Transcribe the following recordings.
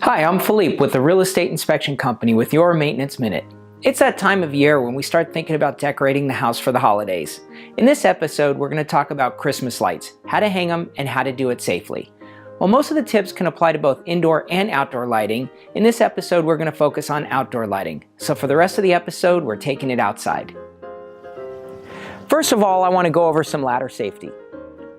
Hi, I'm Philippe with the Real Estate Inspection Company with your Maintenance Minute. It's that time of year when we start thinking about decorating the house for the holidays. In this episode, we're going to talk about Christmas lights, how to hang them, and how to do it safely. While most of the tips can apply to both indoor and outdoor lighting, in this episode we're going to focus on outdoor lighting. So for the rest of the episode, we're taking it outside. First of all, I want to go over some ladder safety.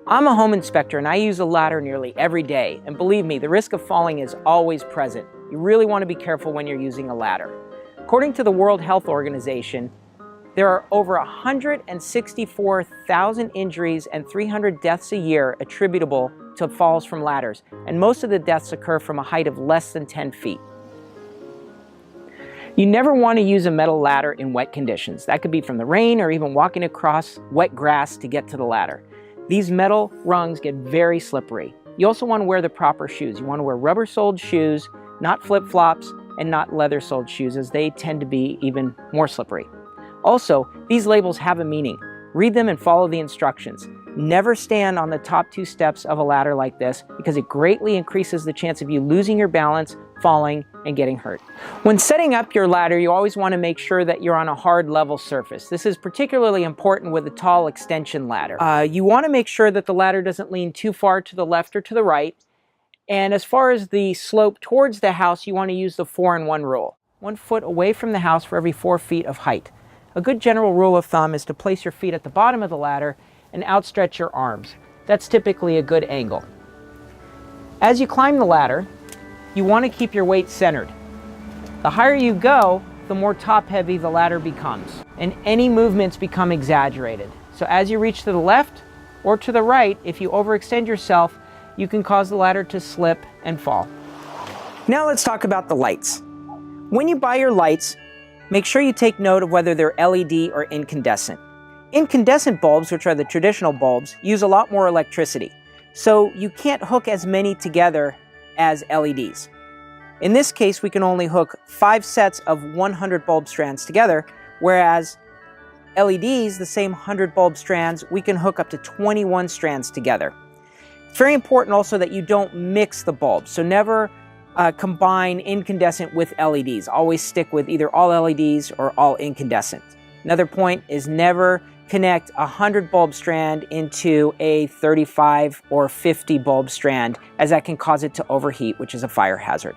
I'm a home inspector and I use a ladder nearly every day, and believe me, the risk of falling is always present. You really want to be careful when you're using a ladder. According to the World Health Organization, there are over 164,000 injuries and 300 deaths a year attributable to falls from ladders, and most of the deaths occur from a height of less than 10 feet. You never want to use a metal ladder in wet conditions. That could be from the rain or even walking across wet grass to get to the ladder. These metal rungs get very slippery. You also want to wear the proper shoes. You want to wear rubber-soled shoes, not flip-flops, and not leather-soled shoes, as they tend to be even more slippery. Also, these labels have a meaning. Read them and follow the instructions. Never stand on the top two steps of a ladder like this, because it greatly increases the chance of you losing your balance, falling, and getting hurt. When setting up your ladder, you always want to make sure that you're on a hard level surface. This is particularly important with a tall extension ladder. You want to make sure that the ladder doesn't lean too far to the left or to the right. And as far as the slope towards the house, you want to use the 4-in-1 rule. 1 foot away from the house for every 4 feet of height. A good general rule of thumb is to place your feet at the bottom of the ladder and outstretch your arms. That's typically a good angle. As you climb the ladder, you want to keep your weight centered. The higher you go, the more top-heavy the ladder becomes, and any movements become exaggerated. So as you reach to the left or to the right, if you overextend yourself, you can cause the ladder to slip and fall. Now let's talk about the lights. When you buy your lights, make sure you take note of whether they're LED or incandescent. Incandescent bulbs, which are the traditional bulbs, use a lot more electricity, so you can't hook as many together as LEDs. In this case, we can only hook 5 sets of 100 bulb strands together, whereas LEDs, the same 100 bulb strands, we can hook up to 21 strands together. It's very important also that you don't mix the bulbs, so never combine incandescent with LEDs. Always stick with either all LEDs or all incandescent. Another point is never connect a 100 bulb strand into a 35 or 50 bulb strand, as that can cause it to overheat, which is a fire hazard.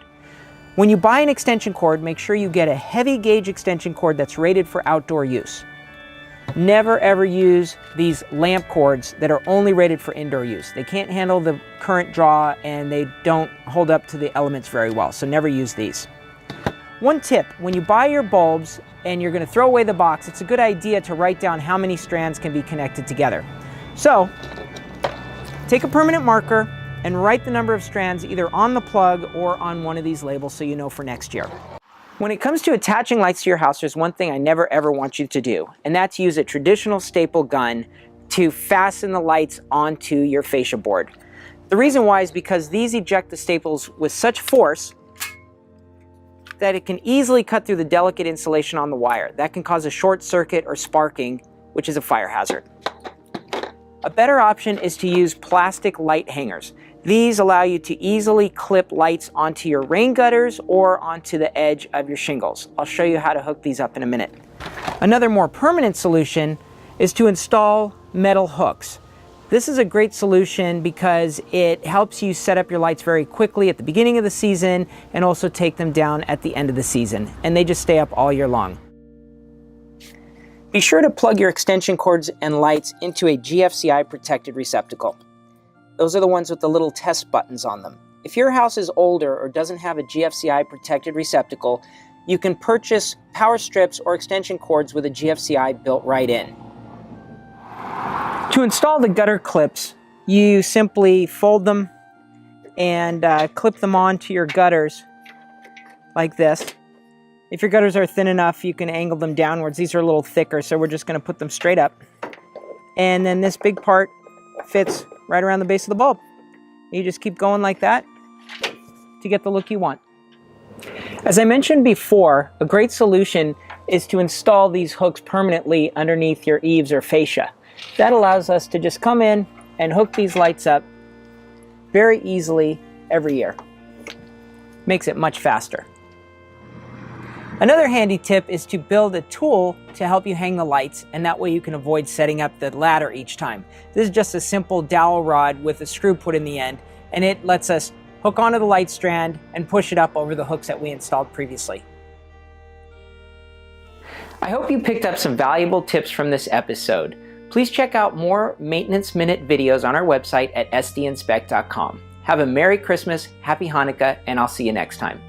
When you buy an extension cord, make sure you get a heavy gauge extension cord that's rated for outdoor use. Never ever use these lamp cords that are only rated for indoor use. They can't handle the current draw and they don't hold up to the elements very well, so never use these. One tip, when you buy your bulbs and you're going to throw away the box, it's a good idea to write down how many strands can be connected together. So, take a permanent marker and write the number of strands either on the plug or on one of these labels so you know for next year. When it comes to attaching lights to your house, there's one thing I never ever want you to do, and that's use a traditional staple gun to fasten the lights onto your fascia board. The reason why is because these eject the staples with such force that it can easily cut through the delicate insulation on the wire. That can cause a short circuit or sparking, which is a fire hazard. A better option is to use plastic light hangers. These allow you to easily clip lights onto your rain gutters or onto the edge of your shingles. I'll show you how to hook these up in a minute. Another more permanent solution is to install metal hooks. This is a great solution because it helps you set up your lights very quickly at the beginning of the season and also take them down at the end of the season, and they just stay up all year long. Be sure to plug your extension cords and lights into a GFCI protected receptacle. Those are the ones with the little test buttons on them. If your house is older or doesn't have a GFCI protected receptacle, you can purchase power strips or extension cords with a GFCI built right in. To install the gutter clips, you simply fold them and clip them onto your gutters like this. If your gutters are thin enough, you can angle them downwards. These are a little thicker, so we're just going to put them straight up. And then this big part fits right around the base of the bulb. You just keep going like that to get the look you want. As I mentioned before, a great solution is to install these hooks permanently underneath your eaves or fascia. That allows us to just come in and hook these lights up very easily every year. Makes it much faster. Another handy tip is to build a tool to help you hang the lights, and that way you can avoid setting up the ladder each time. This is just a simple dowel rod with a screw put in the end, and it lets us hook onto the light strand and push it up over the hooks that we installed previously. I hope you picked up some valuable tips from this episode. Please check out more Maintenance Minute videos on our website at sdinspect.com. Have a Merry Christmas, Happy Hanukkah, and I'll see you next time.